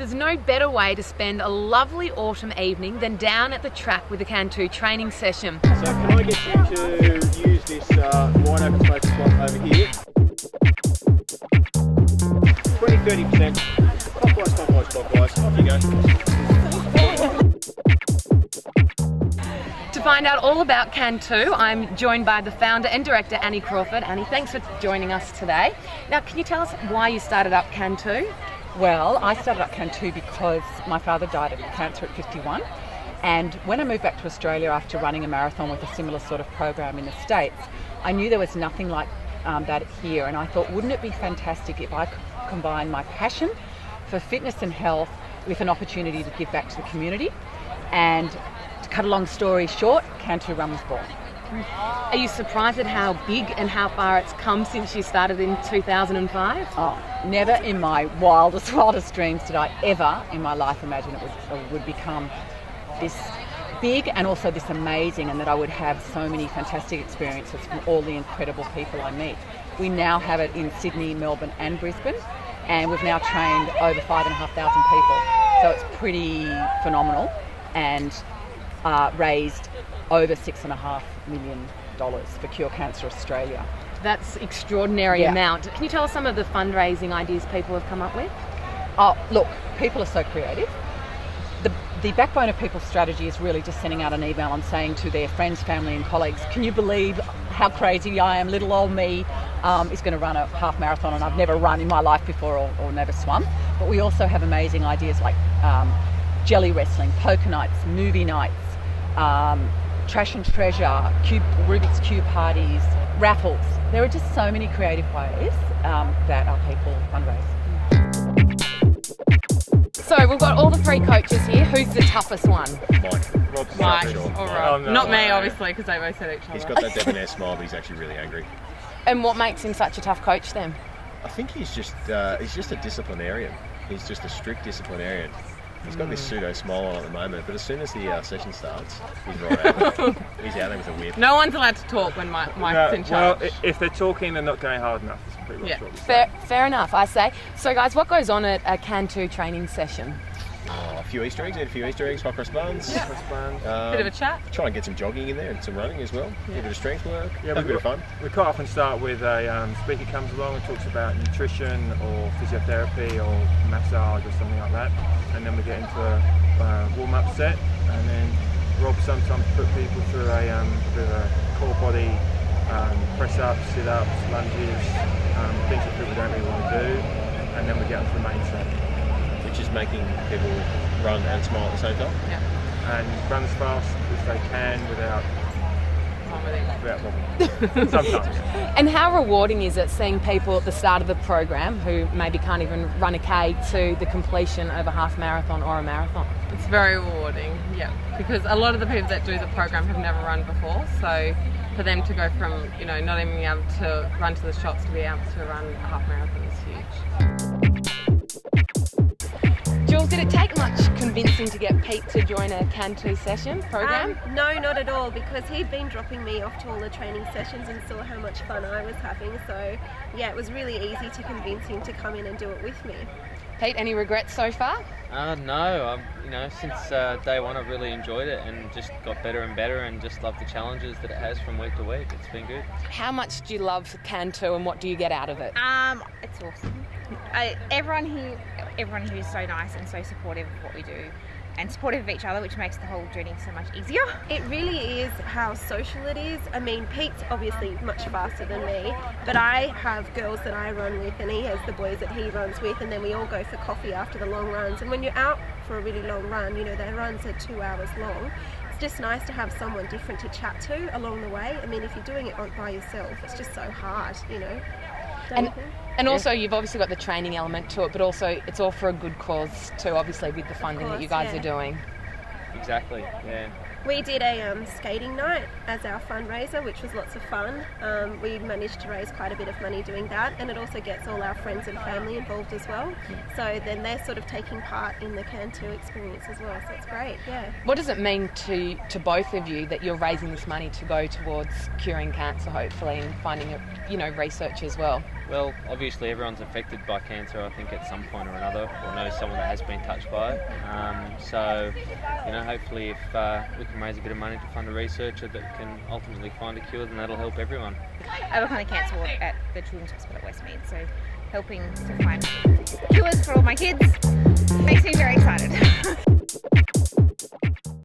There's no better way to spend a lovely autumn evening than down at the track with a Cantu training session. So can I get you to use this wide open focus swap over here? 20-30%. Clockwise. Off you go. To find out all about Cantu, I'm joined by the founder and director, Annie Crawford. Annie, thanks for joining us today. Now, can you tell us why you started up Cantu? Well, I started up Cantu because my father died of cancer at 51, and when I moved back to Australia after running a marathon with a similar sort of program in the States, I knew there was nothing like that here, and I thought, wouldn't it be fantastic if I could combine my passion for fitness and health with an opportunity to give back to the community? And to cut a long story short, Cantu Run was born. Are you surprised at how big and how far it's come since you started in 2005? Oh, never in my wildest dreams did I ever in my life imagine it would become this big and also this amazing, and that I would have so many fantastic experiences from all the incredible people I meet. We now have it in Sydney, Melbourne and Brisbane, and we've now trained over 5,500 people. So it's pretty phenomenal, and raised over $6.5 million for Cure Cancer Australia. That's extraordinary amount. Can you tell us some of the fundraising ideas people have come up with? Oh, look, people are so creative. The backbone of people's strategy is really just sending out an email and saying to their friends, family and colleagues, can you believe how crazy I am? Little old me is going to run a half marathon, and I've never run in my life before or never swum. But we also have amazing ideas like jelly wrestling, poker nights, movie nights, trash and treasure, Rubik's Cube parties, raffles. There are just so many creative ways that our people fundraise. So we've got all the three coaches here. Who's the toughest one? Mike. Sure. All right. No, Not me, obviously, because they both said each other. He's got that debonair smile, but he's actually really angry. And what makes him such a tough coach then? I think he's just a disciplinarian. He's just a strict disciplinarian. He's got this pseudo smile on at the moment, but as soon as the session starts, he's right out there. He's out there with a whip. No one's allowed to talk when Mike's in charge. Well, if they're talking, they're not going hard enough. That's pretty much what we say. Fair enough, I say. So guys, what goes on at a Cantu training session? A few Easter eggs, hot cross buns. Cross band. Bit of a chat. Try and get some jogging in there and some running as well. A bit of strength work. Yeah, Have a bit of fun. We quite often start with a speaker comes along and talks about nutrition or physiotherapy or massage or something like that, and then we get into a warm-up set, and then Rob sometimes put people through a bit of a core body press-ups, sit-ups, lunges, things that people don't really want to do, and then we get onto the main set. Which is making people run and smile at the same time. Yeah. And run as fast as they can without wobbling. Sometimes. And how rewarding is it seeing people at the start of the program who maybe can't even run a K to the completion of a half marathon or a marathon? It's very rewarding, yeah, because a lot of the people that do the program have never run before, so for them to go from, not even being able to run to the shops to be able to run a half marathon is huge. Jules, did it take much convincing to get Pete to join a Cantu session program? No, not at all, because he'd been dropping me off to all the training sessions and saw how much fun I was having. So, yeah, it was really easy to convince him to come in and do it with me. Pete, any regrets so far? No, since day one I've really enjoyed it and just got better and better and just love the challenges that it has from week to week. It's been good. How much do you love Cantu and what do you get out of it? It's awesome. Everyone who's so nice and so supportive of what we do and supportive of each other, which makes the whole journey so much easier. It really is how social it is. I mean, Pete's obviously much faster than me, but I have girls that I run with and he has the boys that he runs with, and then we all go for coffee after the long runs. And when you're out for a really long run, their runs are 2 hours long. It's just nice to have someone different to chat to along the way. I mean, if you're doing it by yourself, it's just so hard, And also you've obviously got the training element to it, but also it's all for a good cause too, obviously, with the funding that you guys are doing. Exactly, yeah. We did a skating night as our fundraiser, which was lots of fun. We managed to raise quite a bit of money doing that, and it also gets all our friends and family involved as well. So then they're sort of taking part in the Can Too experience as well, so it's great, yeah. What does it mean to both of you that you're raising this money to go towards curing cancer, hopefully, and finding research as well? Well, obviously everyone's affected by cancer, I think, at some point or another, or knows someone that has been touched by it. So, hopefully if we can raise a bit of money to fund a researcher that can ultimately find a cure, then that'll help everyone. I work on the cancer ward at the Children's Hospital at Westmead, so helping to find cures for all my kids makes me very excited.